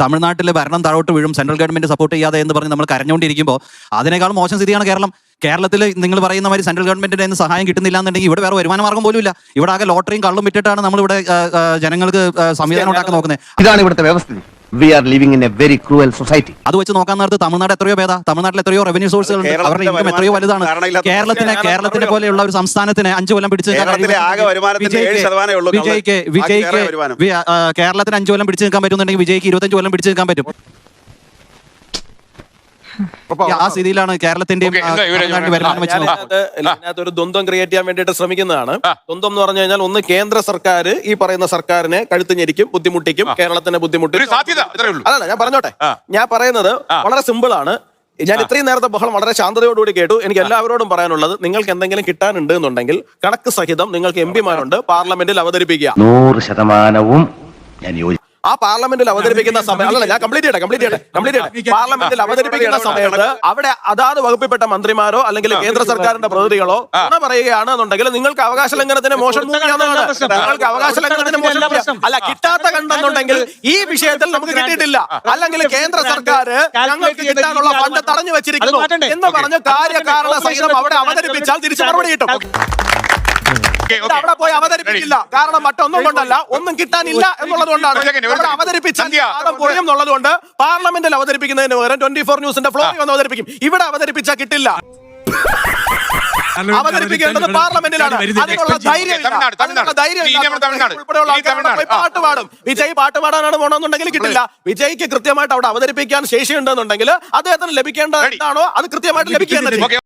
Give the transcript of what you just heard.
തമിഴ്നാട്ടിൽ ഭരണം താഴോട്ട് വീഴും, സെൻട്രൽ ഗവൺമെന്റ് സപ്പോർട്ട് ചെയ്യാതെ എന്ന് പറഞ്ഞ് നമ്മൾ കരഞ്ഞുകൊണ്ടിരിക്കുമ്പോൾ അതിനേക്കാൾ മോശം സ്ഥിതിയാണ് കേരളം. കേരളത്തിൽ നിങ്ങൾ പറയുന്ന മാതിരി സെൻട്രൽ ഗവൺമെന്റിന്റെ നിന്ന് സഹായം കിട്ടുന്നില്ല എന്നുണ്ടെങ്കിൽ ഇവിടെ വേറെ വരുമാന മാർഗ്ഗം പോലും ഇല്ല. ഇവിടെ ആകെ ലോട്ടറിയും കള്ളും വിറ്റിട്ടാണ് നമ്മളിവിടെ ജനങ്ങൾക്ക് സംവിധാനം ഉണ്ടാക്കാൻ നോക്കുന്നത്. ഇതാണ് ഇവിടുത്തെ വ്യവസ്ഥ. We are living in a very cruel society. അത് വെച്ച് നോക്കാൻ നേരത്ത് തമിഴ്നാട് എത്രയോ ഭേദ, തമിഴ്നാട്ടിൽ എത്രയോ റവന്യൂ സോഴ്സുകൾ ഉണ്ട്, അവരുടെ ഇൻകം എത്രയോ വലുതാണ്. കേരളത്തിനെ പോലെയുള്ള ഒരു സംസ്ഥാനത്തിന് 5 കൊല്ലം പിടിച്ച് കേരളത്തിന് 5 കൊല്ലം പിടിച്ചു നിൽക്കാൻ പറ്റുന്നുണ്ടെങ്കിൽ വിജയ്ക്ക് 25 കൊല്ലം പിടിച്ചു നിൽക്കാൻ പറ്റും. ആ സ്ഥിതിയിലാണ് കേരളത്തിന്റെയും ഒരു ദ്വന്ദ്വം ക്രിയേറ്റ് ചെയ്യാൻ വേണ്ടിയിട്ട് ശ്രമിക്കുന്നതാണ്. ദ്വന്ദ്വം എന്ന് പറഞ്ഞു കഴിഞ്ഞാൽ ഒന്ന് കേന്ദ്ര സർക്കാർ ഈ പറയുന്ന സർക്കാരിനെ കഴുത്തുഞ്ഞെരിക്കും, ബുദ്ധിമുട്ടിക്കും, കേരളത്തിനെ ബുദ്ധിമുട്ടിക്കും. അതല്ല ഞാൻ പറഞ്ഞോട്ടെ, ഞാൻ പറയുന്നത് വളരെ സിമ്പിൾ ആണ്. ഞാൻ ഇത്രയും നേരത്തെ ബഹളം വളരെ ശാന്തതയോടുകൂടി കേട്ടു. എനിക്ക് എല്ലാവരോടും പറയാനുള്ളത്, നിങ്ങൾക്ക് എന്തെങ്കിലും കിട്ടാനുണ്ട് എന്നുണ്ടെങ്കിൽ കണക്ക് സഹിതം നിങ്ങൾക്ക് എംപിമാരുണ്ട്, പാർലമെന്റിൽ അവതരിപ്പിക്കുക. 100% ഞാൻ യോജിക്കുന്നു. ആ പാർലമെന്റിൽ അവതരിപ്പിക്കുന്ന സമയം അല്ലല്ല ഞാൻ കംപ്ലീറ്റ് ചെയ്യട്ടെ. പാർലമെന്റിൽ അവതരിപ്പിക്കുന്ന സമയത്ത് അവിടെ അതാത് വകുപ്പിൽപ്പെട്ട മന്ത്രിമാരോ അല്ലെങ്കിൽ കേന്ദ്ര സർക്കാരിന്റെ പ്രതിനിധികളോ പറയുകയാണെന്നുണ്ടെങ്കിൽ നിങ്ങൾക്ക് അവകാശ ലംഘനത്തിന് മോശം നിങ്ങൾക്ക് അവകാശ ലംഘനത്തിന് മോശം അല്ല കിട്ടാത്ത കണ്ടെന്നുണ്ടെങ്കിൽ ഈ വിഷയത്തിൽ നമുക്ക് കിട്ടിയിട്ടില്ല, അല്ലെങ്കിൽ കേന്ദ്ര സർക്കാർ ഞങ്ങൾക്ക് കിട്ടാനുള്ള ഫണ്ട് തടഞ്ഞു വെച്ചിരിക്കുന്നു എന്ന് പറഞ്ഞ് കാര്യകാരണ സഹിതം അവിടെ അവതരിപ്പിച്ചാൽ തിരിച്ചു മറുപടി കിട്ടും. അവിടെ പോയി അവതരിപ്പിക്കില്ല, കാരണം മറ്റൊന്നും കൊണ്ടല്ല, ഒന്നും കിട്ടാനില്ല എന്നുള്ളത് കൊണ്ടാണ്. അവതരിപ്പിച്ചാൽ പൊളിയും എന്നുള്ളത് കൊണ്ട് പാർലമെന്റിൽ അവതരിപ്പിക്കുന്നതിന് പകരം 24 ന്യൂസിന്റെ ഫ്ലോറിൽ വന്ന് അവതരിപ്പിക്കും. ഇവിടെ അവതരിപ്പിച്ചാൽ കിട്ടില്ല. അവതരിപ്പിക്കേണ്ടത് പാർലമെന്റിലാണ്. അതിനുള്ള പാട്ട് പാടും. വിജയ് പാട്ട് പാടാനാണ് പോകണമെന്നുണ്ടെങ്കിൽ കിട്ടില്ല. വിജയ്ക്ക് കൃത്യമായിട്ട് അവിടെ അവതരിപ്പിക്കാൻ ശേഷിയുണ്ടെന്നുണ്ടെങ്കിൽ അദ്ദേഹത്തിന് ലഭിക്കേണ്ട എന്താണോ അത് കൃത്യമായിട്ട് ലഭിക്കേണ്ടത്.